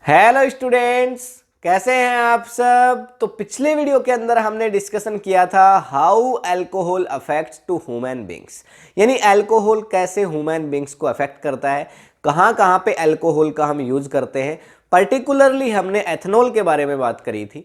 Hello students, कैसे हैं आप सब। तो पिछले वीडियो के अंदर हमने डिस्कशन किया था how alcohol affects to human beings, यानी अल्कोहल कैसे ह्यूमन बींग्स को अफेक्ट करता है, कहाँ कहाँ पे अल्कोहल का हम यूज करते हैं। पर्टिकुलरली हमने एथनॉल के बारे में बात करी थी।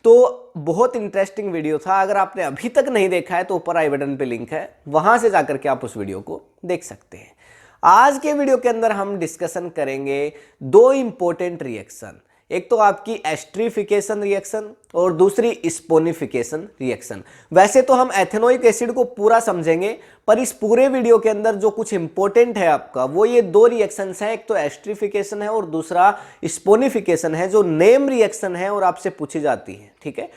तो बहुत इंटरेस्टिंग वीडियो था। अगर आपने अभी तक नहीं देखा है तो ऊपर आई बटन पे लिंक है, वहां से जाकर के आप उस वीडियो को देख सकते हैं। आज के वीडियो के अंदर हम डिस्कशन करेंगे दो इंपॉर्टेंट रिएक्शन, एक तो आपकी एस्ट्रिफिकेशन रिएक्शन और दूसरी स्पोनिफिकेशन रिएक्शन। वैसे तो हम एथेनोइक एसिड को पूरा समझेंगे, पर इस पूरे वीडियो के अंदर जो कुछ इंपॉर्टेंट है आपका वो ये दो रिएक्शंस हैं, एक तो एस्ट्रिफिकेशन है और दूसरा स्पोनिफिकेशन है, जो नेम रिएक्शन है और आपसे पूछी जाती है। ठीक है,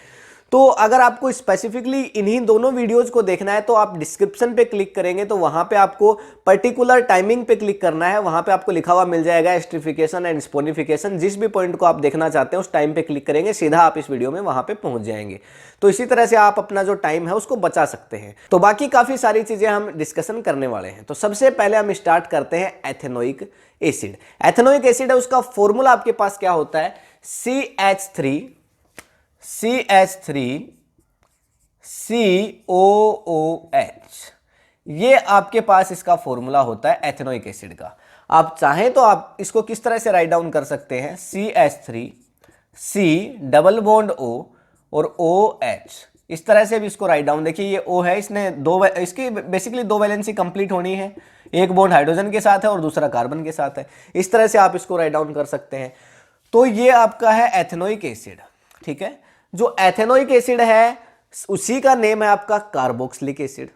तो अगर आपको स्पेसिफिकली इन्हीं दोनों वीडियोज को देखना है तो आप डिस्क्रिप्शन पे क्लिक करेंगे तो वहां पे आपको पर्टिकुलर टाइमिंग पे क्लिक करना है। वहां पे आपको लिखा हुआ मिल जाएगा एस्ट्रिफिकेशन एंड स्पोनिफिकेशन। जिस भी पॉइंट को आप देखना चाहते हैं उस टाइम पे क्लिक करेंगे, सीधा आप इस वीडियो में वहां पे पहुंच जाएंगे। तो इसी तरह से आप अपना जो टाइम है उसको बचा सकते हैं। तो बाकी काफी सारी चीजें हम डिस्कशन करने वाले हैं। तो सबसे पहले हम स्टार्ट करते हैं एथेनोइक एसिड। एथेनोइक एसिड है, उसका फॉर्मूला आपके पास क्या होता है, CH3COOH। ये आपके पास इसका फॉर्मूला होता है एथेनोइक एसिड का। आप चाहें तो आप इसको किस तरह से राइट डाउन कर सकते हैं, CH3C डबल बॉन्ड O और OH, इस तरह से भी इसको राइट डाउन। देखिए ये O है, इसने इसकी बेसिकली दो वैलेंसी कंप्लीट होनी है, एक बॉन्ड हाइड्रोजन के साथ है और दूसरा कार्बन के साथ है। इस तरह से आप इसको राइट डाउन कर सकते हैं। तो ये आपका है एथेनोइक एसिड। ठीक है, जो एथेनोइक एसिड है उसी का नेम है आपका carboxylic acid.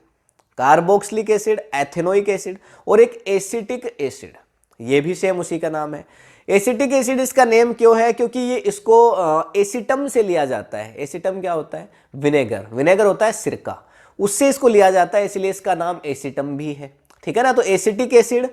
Carboxylic acid, ethanoic acid और एक एसिटिक एसिड, ये भी सेम उसी का नाम है। एसिटिक एसिड इसका नेम क्यों है, क्योंकि ये इसको एसिटम से लिया जाता है। एसिटम क्या होता है, विनेगर। विनेगर होता है सिरका, उससे इसको लिया जाता है, इसलिए इसका नाम एसिटम भी है। ठीक है ना। तो एसिटिक एसिड,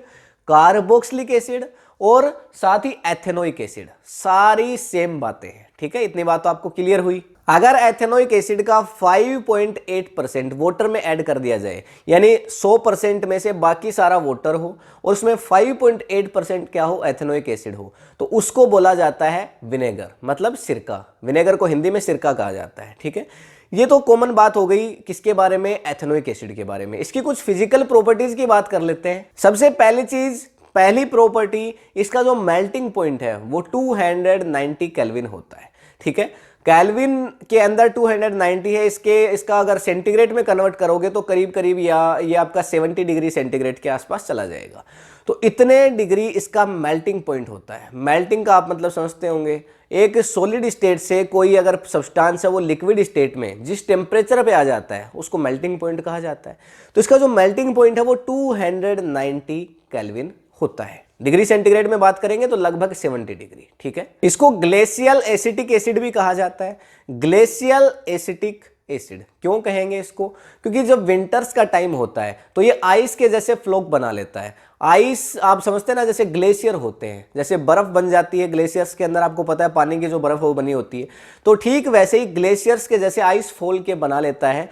कार्बोक्सिलिक एसिड और साथ ही एथेनोइक एसिड, सारी सेम बातें हैं। ठीक है, इतनी बात तो आपको क्लियर हुई। अगर एथेनोइक एसिड का 5.8% वाटर में ऐड कर दिया जाए, यानी 100% में से बाकी सारा वाटर हो और उसमें 5.8% क्या हो, एथेनोइक एसिड हो, तो उसको बोला जाता है विनेगर, मतलब सिरका। विनेगर को हिंदी में सिरका कहा जाता है। ठीक है, ये तो कॉमन बात हो गई किसके बारे में, एथेनोइक एसिड के बारे में। इसकी कुछ फिजिकल प्रॉपर्टीज की बात कर लेते हैं। सबसे पहली चीज, पहली प्रॉपर्टी, इसका जो मेल्टिंग पॉइंट है वो 290 केल्विन होता है। ठीक है, केल्विन के अंदर 290 है। इसका अगर सेंटीग्रेड में कन्वर्ट करोगे तो करीब करीब ये आपका 70 डिग्री सेंटीग्रेड के आसपास चला जाएगा। तो इतने डिग्री इसका मेल्टिंग पॉइंट होता है। मेल्टिंग का आप मतलब समझते होंगे, एक सॉलिड स्टेट से कोई अगर सब्सटेंस है वो लिक्विड स्टेट में जिस टेम्परेचर पे आ जाता है उसको मेल्टिंग पॉइंट कहा जाता है। तो इसका जो मेल्टिंग पॉइंट है वो 290 केल्विन होता है। डिग्री सेंटीग्रेड में बात करेंगे तो लगभग 70 डिग्री। ठीक है, इसको ग्लेशियल एसिटिक एसिड भी कहा जाता है। ग्लेशियल एसिटिक एसिड क्यों कहेंगे इसको, क्योंकि जब विंटर्स का टाइम होता है तो ये आइस के जैसे फ्लोक बना लेता है। आइस आप समझते हैं ना, जैसे ग्लेशियर होते हैं, जैसे बर्फ बन जाती है ग्लेशियर्स के अंदर, आपको पता है पानी की जो बर्फ वो बनी होती है, तो ठीक वैसे ही ग्लेशियर्स के जैसे आइस फॉल के बना लेता है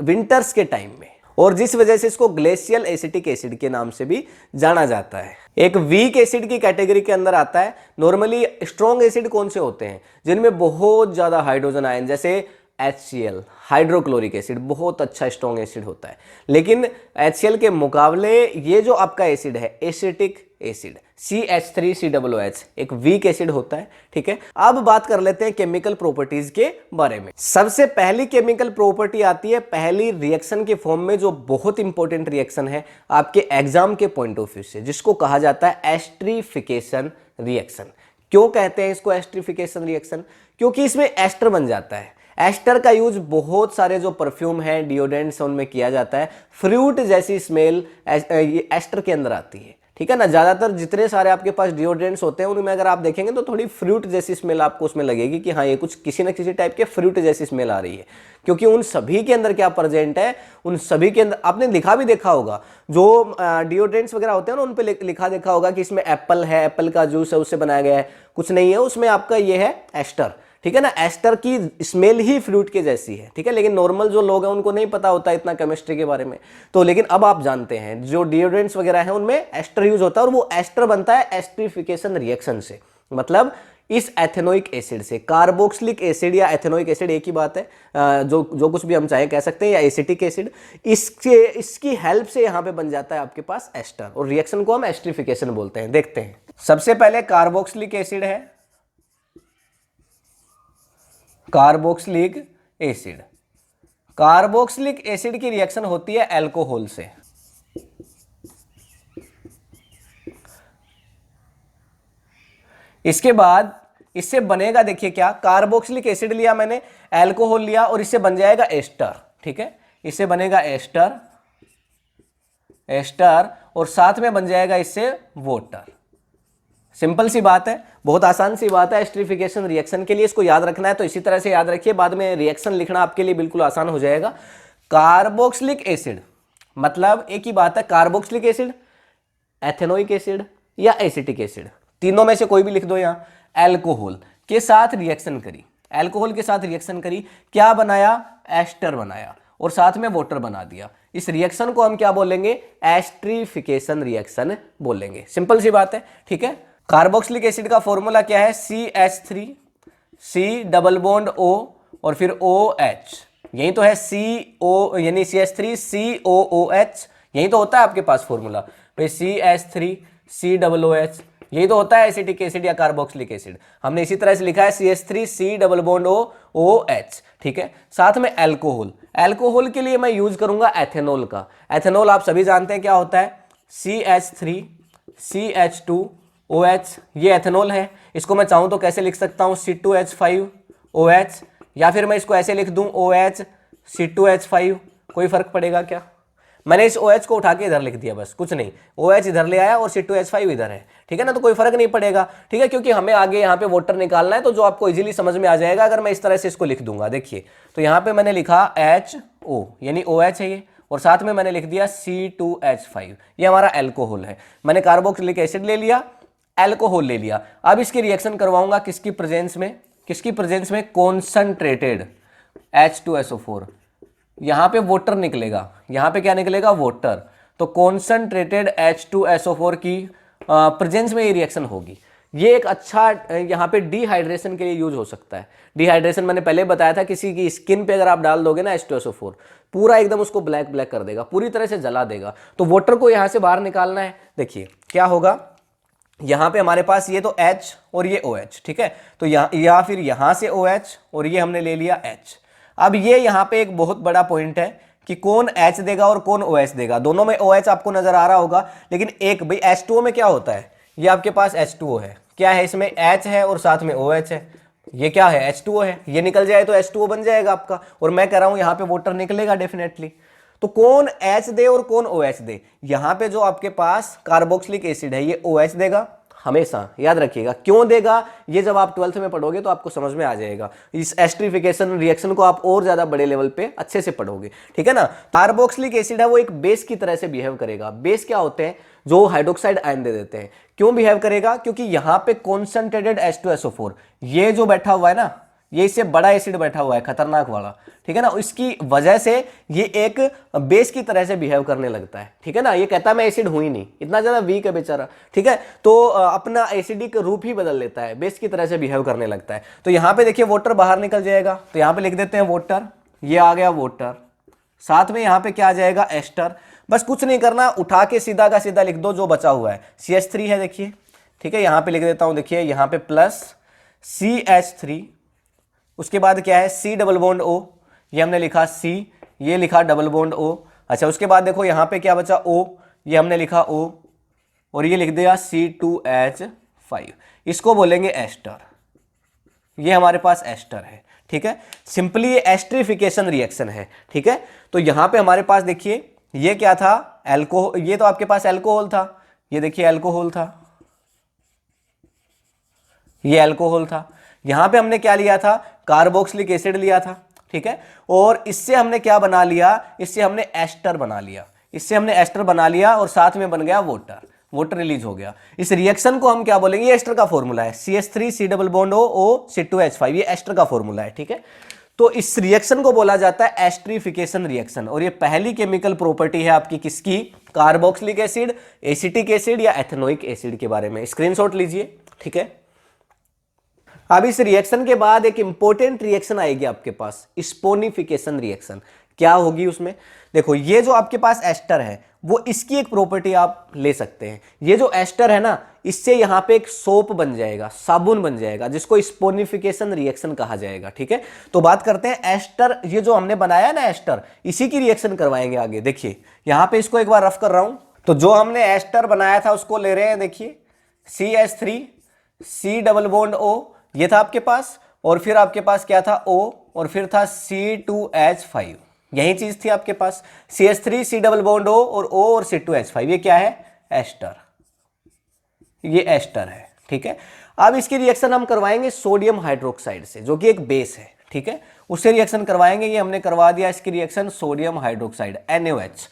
विंटर्स के टाइम में, और जिस वजह से इसको ग्लेशियल एसिटिक एसिड के नाम से भी जाना जाता है। एक वीक एसिड की कैटेगरी के अंदर आता है। नॉर्मली स्ट्रॉन्ग एसिड कौन से होते हैं, जिनमें बहुत ज्यादा हाइड्रोजन आयन, जैसे HCl हाइड्रोक्लोरिक एसिड, बहुत अच्छा स्ट्रॉन्ग एसिड होता है। लेकिन HCl के मुकाबले ये जो आपका एसिड है एसिटिक एसिड, CH3COOH, एक वीक एसिड होता है। ठीक है, अब बात कर लेते हैं केमिकल प्रॉपर्टीज के बारे में। सबसे पहली केमिकल प्रॉपर्टी आती है पहली रिएक्शन के फॉर्म में, जो बहुत इंपॉर्टेंट रिएक्शन है आपके एग्जाम के पॉइंट ऑफ व्यू से, जिसको कहा जाता है एस्ट्रिफिकेशन रिएक्शन। क्यों कहते हैं इसको एस्ट्रिफिकेशन रिएक्शन, क्योंकि इसमें एस्टर बन जाता है। एस्टर का यूज बहुत सारे जो परफ्यूम है, डिओड्रेंट्स, उनमें किया जाता है। फ्रूट जैसी स्मेल एस्टर के अंदर आती है। ठीक है ना, ज्यादातर जितने सारे आपके पास डिओड्रेंट्स होते हैं उनमें अगर आप देखेंगे तो थोड़ी फ्रूट जैसी स्मेल आपको उसमें लगेगी कि हाँ ये कुछ किसी न किसी टाइप के फ्रूट जैसी स्मेल आ रही है, क्योंकि उन सभी के अंदर क्या प्रेजेंट है, उन सभी के अंदर आपने लिखा भी देखा होगा, जो डिओड्रेंट्स वगैरह होते हैं ना उन पे लिखा देखा होगा कि इसमें एप्पल है, एप्पल का जूस है उससे बनाया गया है, कुछ नहीं है उसमें, आपका ये है एस्टर। ठीक है ना, एस्टर की स्मेल ही फ्रूट के जैसी है। ठीक है, लेकिन नॉर्मल जो लोग हैं उनको नहीं पता होता इतना केमिस्ट्री के बारे में, तो लेकिन अब आप जानते हैं जो डिओड्रेंट्स वगैरह हैं उनमें एस्टर यूज होता है और वो एस्टर बनता है एस्ट्रिफिकेशन रिएक्शन से। मतलब इस एथेनोइक एसिड से, कार्बोक्सिलिक एसिड या एथेनोइक एसिड एक ही बात है, जो कुछ भी हम चाहे कह सकते हैं, या एसिटिक एसिड, इसकी हेल्प से यहां पे बन जाता है आपके पास एस्टर, और रिएक्शन को हम एस्टरिफिकेशन बोलते हैं। देखते हैं, सबसे पहले कार्बोक्सिलिक एसिड है, कार्बोक्सिलिक एसिड। कार्बोक्सिलिक एसिड की रिएक्शन होती है अल्कोहल से। इसके बाद इससे बनेगा, देखिए क्या, कार्बोक्सिलिक एसिड लिया मैंने, अल्कोहल लिया, और इससे बन जाएगा एस्टर। ठीक है, इससे बनेगा एस्टर, और साथ में बन जाएगा इससे वाटर। सिंपल सी बात है, बहुत आसान सी बात है एस्टरिफिकेशन रिएक्शन के लिए। इसको याद रखना है तो इसी तरह से याद रखिए, बाद में रिएक्शन लिखना आपके लिए बिल्कुल आसान हो जाएगा। कार्बोक्सिलिक एसिड मतलब एक ही बात है, कार्बोक्सिलिक एसिड, एथेनोइक एसिड या एसिटिक एसिड, तीनों में से कोई भी लिख दो। यहां अल्कोहल के साथ रिएक्शन करी, अल्कोहल के साथ रिएक्शन करी, क्या बनाया, एस्टर बनाया, और साथ में वाटर बना दिया। इस रिएक्शन को हम क्या बोलेंगे, एस्टरिफिकेशन रिएक्शन बोलेंगे। सिंपल सी बात है। ठीक है, कार्बोक्सिलिक एसिड का फॉर्मूला क्या है, CH3, C double bond O और फिर OH, यही तो है CO, यानी CH3 COOH, यही तो होता है आपके पास फॉर्मूला भाई, CH3 C डबल OH, यही तो होता है एसिटिक एसिड या कार्बोक्सिलिक एसिड। हमने इसी तरह से लिखा है CH3 C double bond O OH। ठीक है, साथ में अल्कोहल, अल्कोहल के लिए मैं यूज करूंगा एथेनॉल का। एथेनॉल आप सभी जानते हैं क्या होता है, CH3 CH2 OH, ये एथेनॉल है। इसको मैं चाहूं तो कैसे लिख सकता हूं, C2H5 OH, या फिर मैं इसको ऐसे लिख दूं OH C2H5, कोई फर्क पड़ेगा क्या? मैंने इस OH को उठा के इधर लिख दिया, बस कुछ नहीं, OH इधर ले आया और C2H5 इधर है। ठीक है ना, तो कोई फर्क नहीं पड़ेगा। ठीक है, क्योंकि हमें आगे यहाँ पे वाटर निकालना है, तो जो आपको इजीली समझ में आ जाएगा अगर मैं इस तरह से इसको लिख दूंगा। देखिए, तो यहाँ पे मैंने लिखा HO, यानी OH है ये, और साथ में मैंने लिख दिया C2H5, ये हमारा अल्कोहल है। मैंने कार्बोक्सिलिक एसिड ले लिया, अल्कोहल ले लिया। अब इसकी रिएक्शन करवाऊंगा किसकी प्रेजेंस में, किसकी प्रेजेंस में, कॉन्संट्रेटेड H2SO4, यहां पे वाटर निकलेगा, यहां पे क्या निकलेगा, वाटर। तो कॉन्संट्रेटेड H2SO4 की प्रेजेंस में ये रिएक्शन होगी। ये एक अच्छा यहाँ पे डिहाइड्रेशन के लिए यूज हो सकता है। डिहाइड्रेशन मैंने पहले बताया था, किसी की स्किन पे अगर आप डाल दोगे ना H2SO4, पूरा एकदम उसको ब्लैक ब्लैक कर देगा, पूरी तरह से जला देगा। तो वाटर को यहाँ से बाहर निकालना है। देखिए क्या होगा, यहाँ पे हमारे पास ये तो H और ये OH, ठीक है, तो या फिर यहाँ से OH और ये हमने ले लिया H। अब ये यहाँ पे एक बहुत बड़ा पॉइंट है कि कौन H देगा और कौन OH देगा। दोनों में OH आपको नजर आ रहा होगा, लेकिन एक भाई H2O में क्या होता है, ये आपके पास H2O है, क्या है इसमें, H है और साथ में OH है। ये क्या है, H2O है, ये निकल जाए तो H2O बन जाएगा आपका, और मैं कह रहा हूं यहाँ पे वाटर निकलेगा डेफिनेटली। तो कौन H दे और कौन OH दे, यहाँ पे जो आपके पास कार्बोक्सिलिक एसिड है ये OH देगा, हमेशा याद रखिएगा। क्यों देगा, ये जब आप 12th में पढ़ोगे तो आपको समझ में आ जाएगा। इस एस्टरिफिकेशन रिएक्शन को आप और ज्यादा बड़े लेवल पे अच्छे से पढ़ोगे, ठीक है ना। कार्बोक्सिलिक एसिड है वो एक बेस की तरह से बिहेव करेगा। बेस क्या होते हैं, जो हाइड्रोक्साइड आयन दे देते हैं। क्यों बिहेव करेगा, क्योंकि यहाँ पे कॉन्सेंट्रेटेड H2SO4, ये जो बैठा हुआ है ना, ये इससे बड़ा एसिड बैठा हुआ है, खतरनाक वाला, ठीक है ना, इसकी वजह से ये एक बेस की तरह से बिहेव करने लगता है, ठीक है ना। ये कहता है मैं एसिड हूं ही नहीं, इतना ज्यादा वीक है बेचारा, ठीक है, तो अपना एसिडिक रूप ही बदल लेता है, बेस की तरह से बिहेव करने लगता है। तो यहाँ पे देखिए वाटर बाहर निकल जाएगा, तो यहाँ पे लिख देते हैं वाटर, ये आ गया वाटर, साथ में यहाँ पे क्या आ जाएगा, एस्टर। बस कुछ नहीं करना, उठा के सीधा का सीधा लिख दो जो बचा हुआ है, CH3 है देखिए, ठीक है, यहाँ पे लिख देता हूं, देखिए यहाँ पे प्लस CH3, उसके बाद क्या है, C डबल बॉन्ड O, ये हमने लिखा C, ये लिखा डबल बॉन्ड O। अच्छा, उसके बाद देखो यहाँ पे क्या बचा, O, ये हमने लिखा O, और ये लिख दिया C2H5, इसको बोलेंगे एस्टर। ये हमारे पास एस्टर है, ठीक है। सिंपली ये एस्टरिफिकेशन रिएक्शन है, ठीक है। तो यहाँ पे हमारे पास देखिए ये क्या था, अल्कोहल, ये तो आपके पास अल्कोहल था, ये देखिए अल्कोहल था, ये अल्कोहल था। यहां पे हमने क्या लिया था, कार्बोक्सिलिक एसिड लिया था, ठीक है, और इससे हमने क्या बना लिया, इससे हमने एस्टर बना लिया, इससे हमने एस्टर बना लिया, और साथ में बन गया वाटर, वाटर रिलीज हो गया। इस रिएक्शन को हम क्या बोलेंगे, ये एस्टर का फॉर्मूला है, CH3 C double bond O C2H5, ये एस्टर का फॉर्मूला है, ठीक है। तो इस रिएक्शन को बोला जाता है एस्टरिफिकेशन रिएक्शन, और ये पहली केमिकल प्रॉपर्टी है आपकी किसकी, कार्बोक्सिलिक एसिड, एसिटिक एसिड या एथेनोइक एसिड के बारे में। स्क्रीनशॉट लीजिए, ठीक है। अब इस रिएक्शन के बाद एक इंपॉर्टेंट रिएक्शन आएगी आपके पास, स्पोनिफिकेशन रिएक्शन। क्या होगी उसमें, देखो ये जो आपके पास एस्टर है वो इसकी एक प्रॉपर्टी आप ले सकते हैं। ये जो एस्टर है ना, इससे यहां पे एक सोप बन जाएगा, साबुन बन जाएगा, जिसको स्पोनिफिकेशन रिएक्शन कहा जाएगा। ठीक है, तो बात करते हैं एस्टर, ये जो हमने बनाया ना एस्टर, इसी की रिएक्शन करवाएंगे आगे। देखिए यहां पे इसको एक बार रफ कर रहा हूं, तो जो हमने एस्टर बनाया था उसको ले रहे हैं, देखिए CH3 C double bond O, ये था आपके पास, और फिर आपके पास क्या था O, और फिर था C2H5, यही चीज थी आपके पास, CH3 C double bond O और O और C2H5, ये क्या है, एस्टर, ये एस्टर है। ठीक है, अब इसकी रिएक्शन हम करवाएंगे सोडियम हाइड्रोक्साइड से, जो कि एक बेस है। ठीक है, उससे रिएक्शन करवाएंगे, ये हमने करवा दिया इसकी रिएक्शन सोडियम हाइड्रोक्साइड NaOH।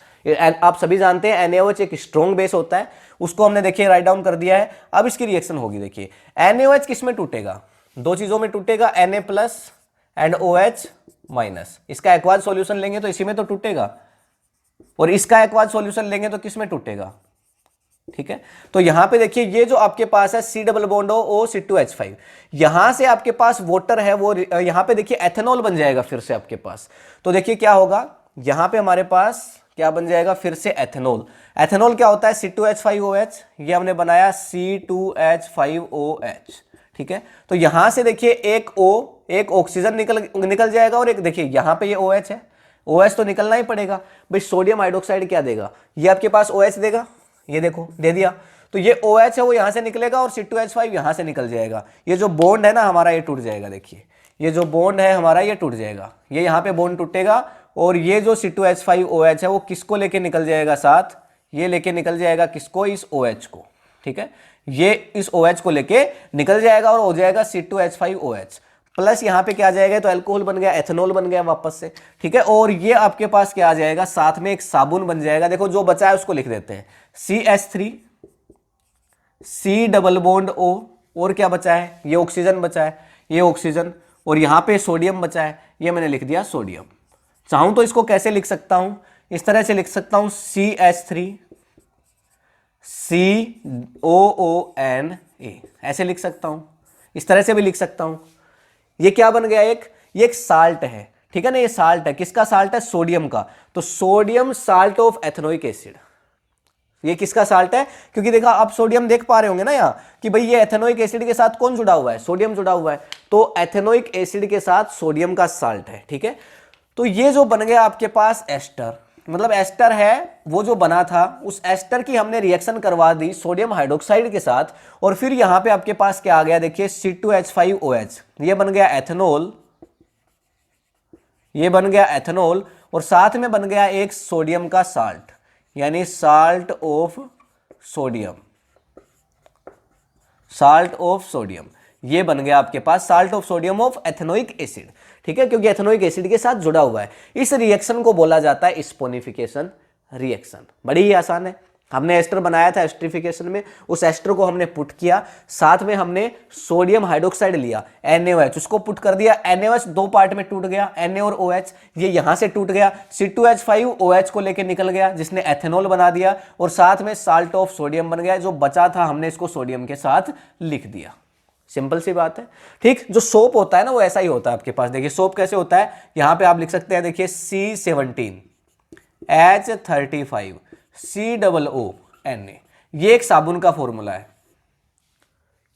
आप सभी जानते हैं NaOH एक स्ट्रॉन्ग बेस होता है, उसको हमने देखिए राइट डाउन कर दिया है। अब इसकी रिएक्शन होगी, देखिए NaOH किस में टूटेगा, दो चीजों में टूटेगा, Na+ एंड OH-। इसका एक्वाज सॉल्यूशन लेंगे तो इसी में तो टूटेगा, और इसका एक्वाज सॉल्यूशन लेंगे तो किस में टूटेगा। ठीक है, तो यहां पे देखिए ये जो आपके पास है C double bond O C2H5, यहां से आपके पास वाटर है, वो यहां पे देखिए एथेनॉल बन जाएगा फिर से आपके पास। तो देखिए क्या होगा, यहां पे हमारे पास क्या बन जाएगा, फिर से एथेनॉल। एथेनॉल क्या होता है, C2H5OH, ये हमने बनाया C2H5OH। ठीक है, तो यहां से देखिए एक O, एक ऑक्सीजन निकल जाएगा, और एक देखिए यहां पे ये OH है, OH तो निकलना ही पड़ेगा भाई। सोडियम हाइड्रोक्साइड क्या देगा, ये आपके पास OH देगा, ये देखो दे दिया, तो ये OH है वो यहां से निकलेगा, और C2H5 यहां से निकल जाएगा। ये जो बॉन्ड है ना हमारा, ये टूट जाएगा, देखिए ये जो बॉन्ड है हमारा ये टूट जाएगा, ये यहां पे बॉन्ड टूटेगा, और ये जो C2H5OH है वो किसको लेके निकल जाएगा साथ, ये लेके निकल जाएगा किसको, इस OH को। ठीक है, ये इस OH को लेके निकल जाएगा और हो जाएगा C2H5OH प्लस, यहां पे क्या आ जाएगा, तो अल्कोहल बन गया, एथेनॉल बन गया वापस से। ठीक है, और ये आपके पास क्या आ जाएगा, साथ में एक साबुन बन जाएगा। देखो जो बचा है उसको लिख देते हैं, CH3 C double bond O, और क्या बचा है, ये ऑक्सीजन बचा है, ये ऑक्सीजन, और यहां पे सोडियम बचा है, ये मैंने लिख दिया सोडियम। चाहूं तो इसको कैसे लिख सकता हूं, इस तरह से लिख सकता हूं, CH3 COONA, ऐसे लिख सकता हूं, इस तरह से भी लिख सकता हूं। ये क्या बन गया, ये एक साल्ट है। ठीक है ना, ये साल्ट है, किसका साल्ट है, सोडियम का, तो sodium salt of ethanoic acid. ये किसका साल्ट है, क्योंकि देखा आप सोडियम देख पा रहे होंगे ना यहाँ कि भाई ये एथेनोइक एसिड के साथ कौन जुड़ा हुआ है, सोडियम जुड़ा हुआ है, तो एथेनोइक एसिड के साथ सोडियम का साल्ट है। ठीक है, तो ये जो बन गया आपके पास एस्टर, मतलब एस्टर है वो जो बना था, उस एस्टर की हमने रिएक्शन करवा दी सोडियम हाइड्रोक्साइड के साथ, और फिर यहां पे आपके पास क्या आ गया, देखिए C2H5OH, ये बन गया एथेनॉल, ये बन गया एथेनॉल, और साथ में बन गया एक सोडियम का साल्ट, यानी salt of sodium, salt of sodium, ये बन गया आपके पास salt of sodium of ethanoic acid. ठीक है, क्योंकि एथेनोइक एसिड के साथ जुड़ा हुआ है। इस रिएक्शन को बोला जाता है स्पोनिफिकेशन रिएक्शन। बड़ी ही आसान है, हमने एस्टर बनाया था एस्टरिफिकेशन में, उस एस्टर को हमने पुट किया, साथ में हमने सोडियम हाइड्रोक्साइड लिया NaOH, उसको पुट कर दिया, NaOH दो पार्ट में टूट गया, Na और OH, ये यहां से टूट गया, C2H5OH को लेके निकल गया, जिसने एथेनॉल बना दिया, और साथ में साल्ट ऑफ सोडियम बन गया, जो बचा था हमने इसको सोडियम के साथ लिख दिया। सिंपल सी बात है। ठीक, जो सोप होता है ना वो ऐसा ही होता है आपके पास। देखिए सोप कैसे होता है, यहां पे आप लिख सकते हैं, देखिए C17H35 COONA, ये एक साबुन का फॉर्मूला है,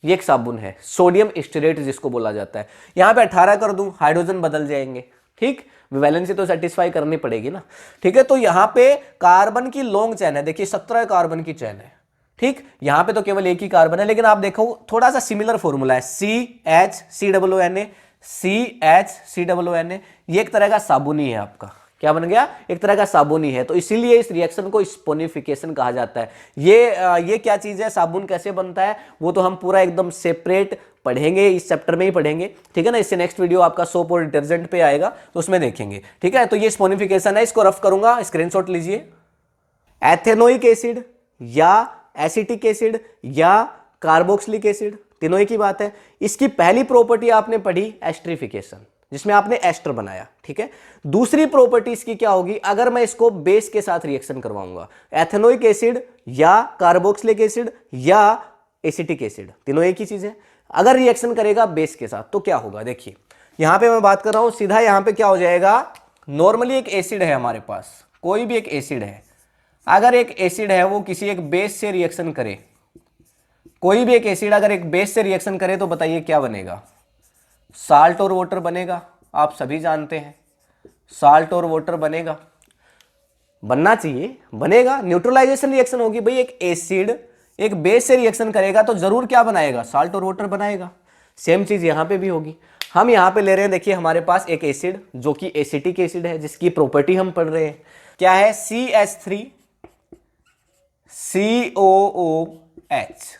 ये एक साबुन है, सोडियम स्टेरेट जिसको बोला जाता है। यहां पे 18 कर दूं, हाइड्रोजन बदल जाएंगे। ठीक, वैलेंसी तो सेटिस्फाई करनी पड़ेगी ना। ठीक है, तो यहां पे कार्बन की लॉन्ग चेन है, देखिए 17 कार्बन की चेन है। ठीक, यहां पे तो केवल एक ही कार्बन है, लेकिन आप देखो थोड़ा सा सिमिलर फॉर्मूला है, CHCOONA CHCOONA, ये एक तरह का साबुन ही है आपका। क्या बन गया, एक तरह का साबुन ही है, तो इसीलिए इस रिएक्शन को स्पोनिफिकेशन कहा जाता है। ये क्या चीज है, साबुन कैसे बनता है, वो तो हम पूरा एकदम सेपरेट पढ़ेंगे, इस चैप्टर में ही पढ़ेंगे। ठीक है ना, इससे नेक्स्ट वीडियो आपका सोप और डिटर्जेंट पे आएगा, तो उसमें देखेंगे। ठीक है, तो ये स्पोनिफिकेशन है, इसको रफ करूंगा, स्क्रीनशॉट लीजिए। एथेनोइक एसिड या एसिटिक एसिड या कार्बोक्सिलिक एसिड, तीनों ही की बात है। इसकी पहली प्रॉपर्टी आपने पढ़ी एस्टरिफिकेशन, जिसमें आपने एस्टर बनाया। ठीक है, दूसरी प्रॉपर्टी इसकी क्या होगी, अगर मैं इसको बेस के साथ रिएक्शन करवाऊंगा, एथेनोइक एसिड या कार्बोक्सिलिक एसिड या एसिटिक एसिड, तीनों एक ही चीज है। अगर रिएक्शन करेगा बेस के साथ तो क्या होगा, देखिए यहां पे मैं बात कर रहा हूं सीधा, यहां पे क्या हो जाएगा, नॉर्मली एक एसिड है हमारे पास, कोई भी एक एसिड है, अगर एक एसिड है वो किसी एक बेस से रिएक्शन करे, कोई भी एक एसिड अगर एक बेस से रिएक्शन करे तो बताइए क्या बनेगा, साल्ट और वाटर बनेगा। आप सभी जानते हैं साल्ट और वाटर बनेगा, बनना चाहिए, बनेगा, न्यूट्रलाइजेशन रिएक्शन होगी भाई। एक एसिड एक बेस से रिएक्शन करेगा तो जरूर क्या बनाएगा, साल्ट और वाटर बनाएगा। सेम चीज यहां पे भी होगी। हम यहां पे ले रहे हैं, देखिए हमारे पास एक एसिड जो कि एसिटिक एसिड है, जिसकी प्रॉपर्टी हम पढ़ रहे हैं, क्या है, CH3COOH।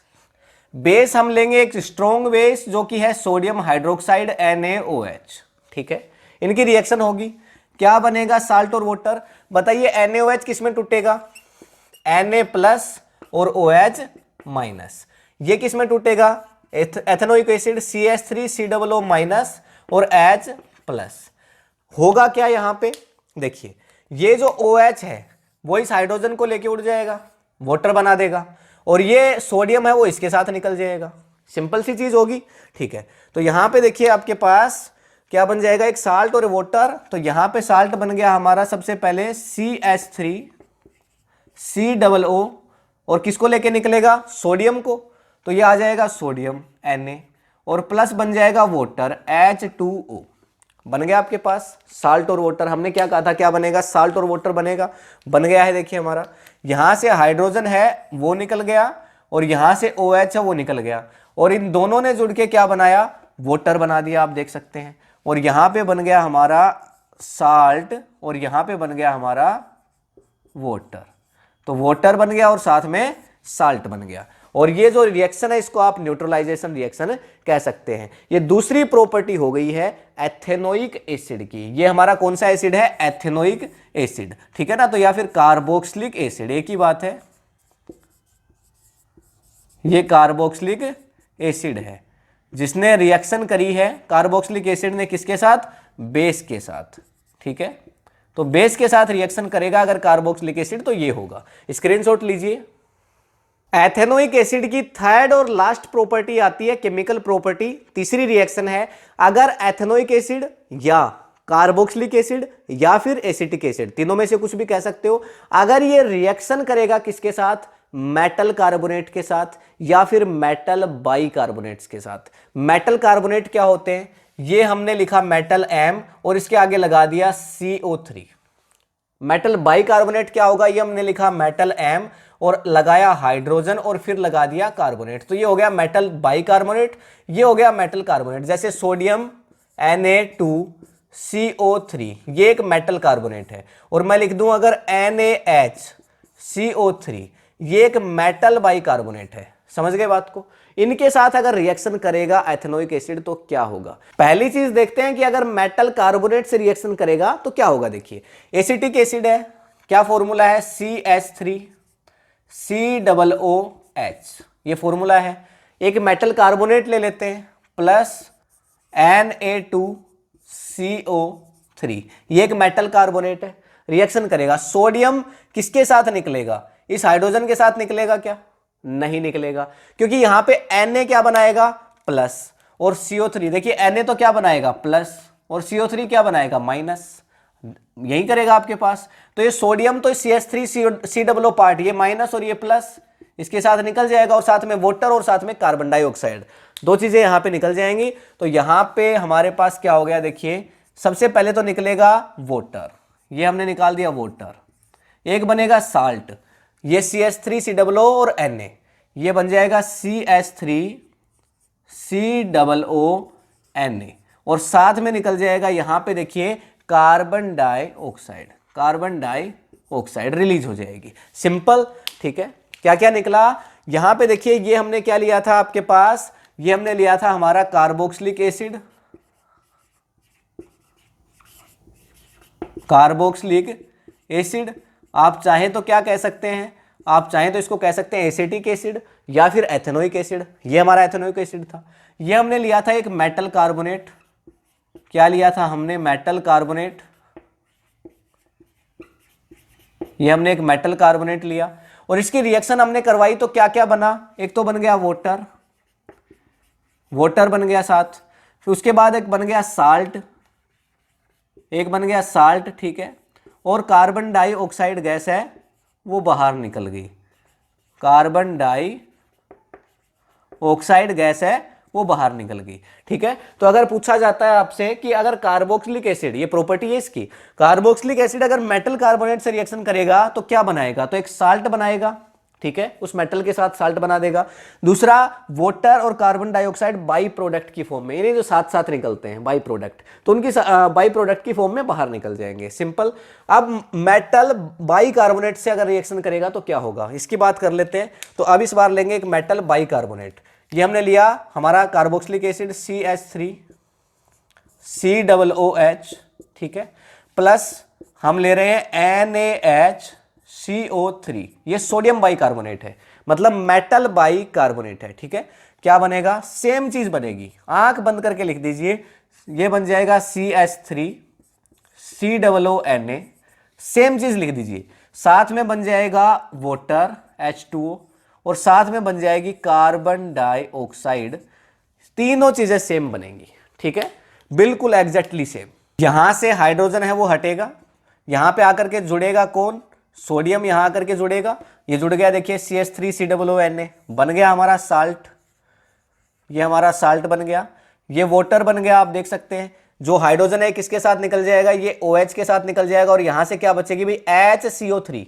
बेस हम लेंगे एक स्ट्रॉन्ग बेस जो कि है सोडियम हाइड्रोक्साइड NaOH, ठीक है। इनकी रिएक्शन होगी, क्या बनेगा, साल्ट और वाटर। बताइए NaOH किस में टूटेगा, Na प्लस और OH माइनस। ये किस में टूटेगा, एथेनोइक एसिड CH3COO माइनस और H प्लस। होगा क्या यहां पे, देखिए ये जो OH है वो इस हाइड्रोजन को लेके उड़ जाएगा, वाटर बना देगा, और ये सोडियम है वो इसके साथ निकल जाएगा। सिंपल सी चीज होगी, ठीक है। तो यहां पे देखिए आपके पास क्या बन जाएगा, एक साल्ट और वाटर। तो यहां पे साल्ट बन गया हमारा सबसे पहले CH3COO, और किसको लेके निकलेगा, सोडियम को, तो ये आ जाएगा सोडियम Na, और प्लस बन जाएगा वाटर H2O। बन गया आपके पास साल्ट और वाटर। हमने क्या कहा था, क्या बनेगा, साल्ट और वाटर बनेगा, बन गया है। देखिए हमारा यहां से हाइड्रोजन है वो निकल गया, और यहां से OH है वो निकल गया, और इन दोनों ने जुड़ के क्या बनाया, वाटर बना दिया, आप देख सकते हैं। और यहां पे बन गया हमारा साल्ट, और यहां पे बन गया हमारा वाटर। तो वाटर बन गया और साथ में साल्ट बन गया, और ये जो रिएक्शन है इसको आप न्यूट्रलाइजेशन रिएक्शन कह सकते हैं। ये दूसरी प्रॉपर्टी हो गई है एथेनोइक एसिड की। ये हमारा कौन सा एसिड है, एथेनोइक एसिड, ठीक है ना। तो या फिर कार्बोक्सिलिक एसिड, एक ही बात है, ये कार्बोक्सिलिक एसिड है जिसने रिएक्शन करी है, कार्बोक्सिलिक एसिड ने किसके साथ, बेस के साथ, ठीक है। तो बेस के साथ रिएक्शन करेगा अगर कार्बोक्सिलिक एसिड तो ये होगा। स्क्रीनशॉट लीजिए। एथेनोइक एसिड की थर्ड और लास्ट प्रॉपर्टी आती है केमिकल प्रॉपर्टी, तीसरी रिएक्शन है, अगर एथेनोइक एसिड या कार्बोक्सिलिक एसिड या फिर एसिटिक एसिड, तीनों में से कुछ भी कह सकते हो, अगर ये रिएक्शन करेगा किसके साथ, मेटल कार्बोनेट के साथ या फिर मेटल बाइकार्बोनेट्स के साथ। मेटल कार्बोनेट क्या होते हैं, ये हमने लिखा मेटल M और इसके आगे लगा दिया CO3। मेटल बाइकार्बोनेट क्या होगा, ये हमने लिखा मेटल M और लगाया हाइड्रोजन और फिर लगा दिया कार्बोनेट, तो ये हो गया मेटल बाइकार्बोनेट, ये हो गया मेटल कार्बोनेट। जैसे सोडियम Na2CO3 ये एक मेटल कार्बोनेट है, और मैं लिख दूं अगर NaHCO3 ये एक मेटल बाइकार्बोनेट है। समझ गए बात को। इनके साथ अगर रिएक्शन करेगा एथेनोइक एसिड तो क्या होगा, पहली चीज देखते हैं कि अगर मेटल कार्बोनेट से रिएक्शन करेगा तो क्या होगा। देखिए एसिटिक एसिड है, क्या फॉर्मूला है, CH3COOH, ये फॉर्मूला है। एक मेटल कार्बोनेट ले लेते हैं प्लस Na2CO3, ये एक मेटल कार्बोनेट है, रिएक्शन करेगा। सोडियम किसके साथ निकलेगा, इस हाइड्रोजन के साथ निकलेगा क्या, नहीं निकलेगा, क्योंकि यहां पे Na क्या बनाएगा, प्लस, और CO3 देखिए Na तो क्या बनाएगा, प्लस, और CO3 क्या बनाएगा, माइनस, यही करेगा आपके पास। तो ये सोडियम तो CH3COO पार्ट, ये माइनस और ये प्लस, इसके साथ निकल जाएगा, और साथ में वाटर और साथ में कार्बन डाइऑक्साइड, दो चीजें यहां पे निकल जाएंगी। तो यहां पे हमारे पास क्या हो गया, देखिए सबसे पहले तो निकलेगा वाटर, ये हमने निकाल दिया वाटर। एक बनेगा साल्ट, ये CH3COO और Na, ये बन जाएगा CH3COO Na, और साथ में निकल जाएगा यहां पे देखिए carbon dioxide, carbon dioxide release हो जाएगी। सिंपल, ठीक है। क्या क्या निकला यहां पे देखिए, ये हमने क्या लिया था आपके पास, ये हमने लिया था हमारा कार्बोक्सिलिक एसिड, कार्बोक्सिलिक एसिड। आप चाहें तो क्या कह सकते हैं, आप चाहें तो इसको कह सकते हैं एसिटिक एसिड या फिर एथेनोइक एसिड, ये हमारा एथेनोइक एसिड था। ये हमने लिया था एक मेटल कार्बोनेट, क्या लिया था हमने, मेटल कार्बोनेट, ये हमने एक मेटल कार्बोनेट लिया, और इसकी रिएक्शन हमने करवाई तो क्या क्या बना, एक तो बन गया वाटर, वाटर बन गया साथ, फिर उसके बाद एक बन गया साल्ट, एक बन गया साल्ट, ठीक है, और कार्बन डाइऑक्साइड गैस है वो बाहर निकल गई, कार्बन डाइऑक्साइड गैस है वो बाहर निकल गई, ठीक है। तो अगर पूछा जाता है आपसे कि अगर कार्बोक्सिलिक एसिड, ये प्रॉपर्टी है इसकी, कार्बोक्सिलिक एसिड अगर मेटल कार्बोनेट से रिएक्शन करेगा तो क्या बनाएगा, तो एक साल्ट बनाएगा, ठीक है, उस मेटल के साथ साल्ट बना देगा। दूसरा, वाटर और कार्बन डाइऑक्साइड बाई प्रोडक्ट की फॉर्म में, यानी जो साथ साथ निकलते हैं बाई प्रोडक्ट, तो उनकी बाई प्रोडक्ट की फॉर्म में बाहर निकल जाएंगे, सिंपल। अब मेटल बाई कार्बोनेट से अगर रिएक्शन करेगा तो क्या होगा, इसकी बात कर लेते हैं। तो अब इस बार लेंगे एक मेटल बाई कार्बोनेट, ये हमने लिया हमारा कार्बोक्सिलिक एसिड CH3 COOH, ठीक है, प्लस हम ले रहे हैं NaHCO3, ये सोडियम बाइकार्बोनेट है, मतलब मेटल बाइकार्बोनेट है, ठीक है। क्या बनेगा, सेम चीज बनेगी, आंख बंद करके लिख दीजिए, ये बन जाएगा CH3 COONA, सेम चीज लिख दीजिए, साथ में बन जाएगा वाटर H2O, और साथ में बन जाएगी कार्बन डाइऑक्साइड, तीनों चीजें सेम बनेंगी, ठीक है, बिल्कुल एग्जैक्टली सेम। यहां से हाइड्रोजन है वो हटेगा, यहां पे आकर के जुड़ेगा कौन, सोडियम, यहां आकर के जुड़ेगा, ये जुड़ गया, देखिए CH3 COONA बन गया हमारा साल्ट, ये हमारा साल्ट बन गया, ये वाटर बन गया, आप देख सकते हैं। जो हाइड्रोजन है किसके साथ निकल जाएगा, ये OH के साथ निकल जाएगा, और यहां से क्या बचेगी भाई, HCO3,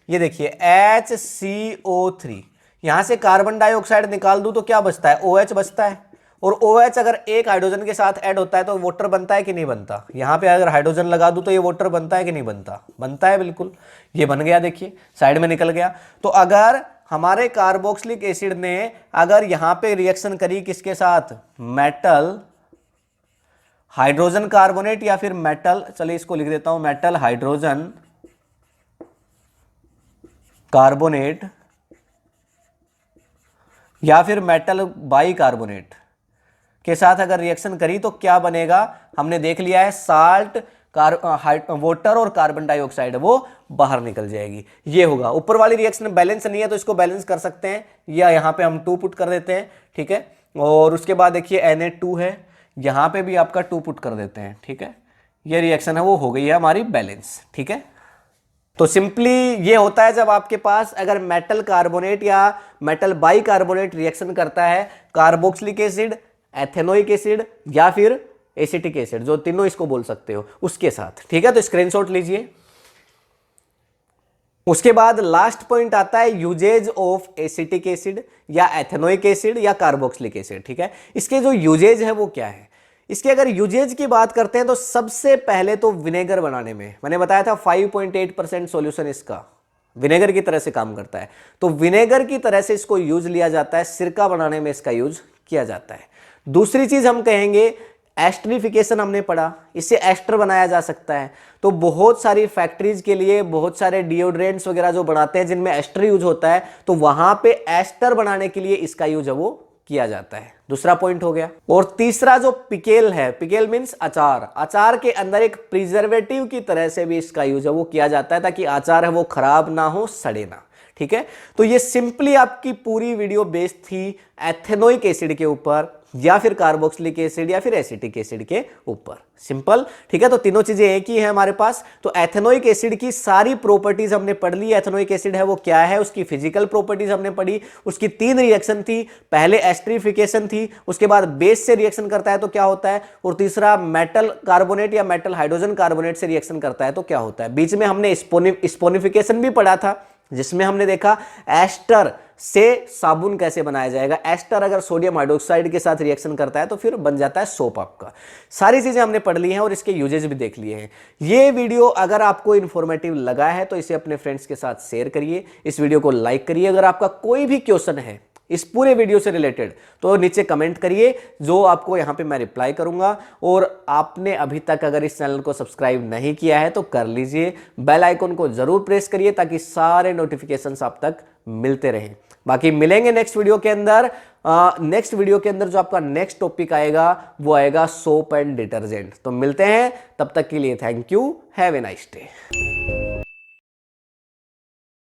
ये देखिए HCO3, यहां से कार्बन डाइऑक्साइड निकाल दूं तो क्या बचता है, OH बचता है, और OH अगर एक हाइड्रोजन के साथ ऐड होता है तो वाटर बनता है कि नहीं बनता, यहां पे अगर हाइड्रोजन लगा दूं तो ये वाटर बनता है कि नहीं बनता, बनता है बिल्कुल, ये बन गया, देखिए साइड में निकल गया। तो अगर हमारे कार्बोक्सिलिक एसिड ने अगर यहां पे रिएक्शन करी किसके साथ, मेटल हाइड्रोजन कार्बोनेट या फिर मेटल, चलिए इसको लिख देता हूं, मेटल हाइड्रोजन कार्बोनेट या फिर मेटल बाइकार्बोनेट के साथ अगर रिएक्शन करी तो क्या बनेगा, हमने देख लिया है, साल्ट, वाटर और कार्बन डाइऑक्साइड वो बाहर निकल जाएगी, ये होगा। ऊपर वाली रिएक्शन बैलेंस नहीं है तो इसको बैलेंस कर सकते हैं, या यहां पे हम 2 पुट कर देते हैं, ठीक है, और उसके बाद देखिए Na2 है, यहां पे भी आपका 2 पुट कर देते हैं, ठीक है, ये रिएक्शन है वो हो गई है हमारी बैलेंस, ठीक है। तो सिंपली ये होता है जब आपके पास अगर मेटल कार्बोनेट या मेटल बाइकार्बोनेट रिएक्शन करता है कार्बोक्सिलिक एसिड, एथेनोइक एसिड या फिर एसिटिक एसिड, जो तीनों इसको बोल सकते हो, उसके साथ, ठीक है। तो स्क्रीनशॉट लीजिए। उसके बाद लास्ट पॉइंट आता है यूजेज ऑफ एसिटिक एसिड या एथेनोइक एसिड या कार्बोक्सिलिक एसिड, ठीक है। इसके जो यूजेज है वो क्या है, इसके अगर यूजेज की बात करते हैं तो सबसे पहले तो विनेगर बनाने में, मैंने बताया था 5.8% सॉल्यूशन इसका विनेगर की तरह से काम करता है, तो विनेगर की तरह से इसको यूज लिया जाता है, सिरका बनाने में इसका यूज किया जाता है। दूसरी चीज हम कहेंगे एस्टरिफिकेशन, हमने पढ़ा, इससे एस्टर बनाया जा सकता है, तो बहुत सारी फैक्ट्रीज के लिए बहुत सारे डिओड्रेंट्स वगैरह जो बनाते हैं जिनमें एस्टर यूज होता है, तो वहां पे एस्टर बनाने के लिए इसका यूज है वो किया जाता है, दूसरा पॉइंट हो गया। और तीसरा जो पिकेल है, पिकेल मींस अचार, अचार के अंदर एक प्रिजर्वेटिव की तरह से भी इसका यूज है वो किया जाता है, ताकि अचार है वो खराब ना हो, सड़े ना, ठीक है। तो ये सिंपली आपकी पूरी वीडियो बेस्ड थी एथेनोइक एसिड के ऊपर या फिर कार्बोक्सिलिक एसिड या फिर एसिटिक एसिड के ऊपर, सिंपल, ठीक है। तो तीनों चीजें एक ही है हमारे पास। तो एथेनोइक एसिड की सारी प्रॉपर्टीज हमने पढ़ ली, एथेनोइक एसिड है वो क्या है, उसकी फिजिकल प्रॉपर्टीज हमने पढ़ी, उसकी 3 रिएक्शन थी, पहले एस्टरिफिकेशन थी, उसके बाद बेस से रिएक्शन करता है तो क्या होता है, और तीसरा मेटल कार्बोनेट या मेटल हाइड्रोजन कार्बोनेट से रिएक्शन करता है तो क्या होता है। बीच में हमने स्पोनिफिकेशन भी पढ़ा था, जिसमें हमने देखा एस्टर से साबुन कैसे बनाया जाएगा, एस्टर अगर सोडियम हाइड्रोक्साइड के साथ रिएक्शन करता है तो फिर बन जाता है सोप आपका। सारी चीजें हमने पढ़ ली हैं और इसके यूजेज भी देख लिए हैं। ये वीडियो अगर आपको इन्फॉर्मेटिव लगा है तो इसे अपने फ्रेंड्स के साथ शेयर करिए, इस वीडियो को लाइक करिए। अगर आपका कोई भी क्वेश्चन है इस पूरे वीडियो से रिलेटेड तो नीचे कमेंट करिए, जो आपको यहां पे मैं रिप्लाई करूंगा। और आपने अभी तक अगर इस चैनल को सब्सक्राइब नहीं किया है तो कर लीजिए, बेल आइकन को जरूर प्रेस करिए ताकि सारे नोटिफिकेशंस आप तक मिलते रहें। बाकी मिलेंगे नेक्स्ट वीडियो के अंदर। नेक्स्ट वीडियो के अंदर जो आपका नेक्स्ट टॉपिक आएगा वो आएगा सोप एंड डिटर्जेंट। तो मिलते हैं, तब तक के लिए thank you, have a nice day.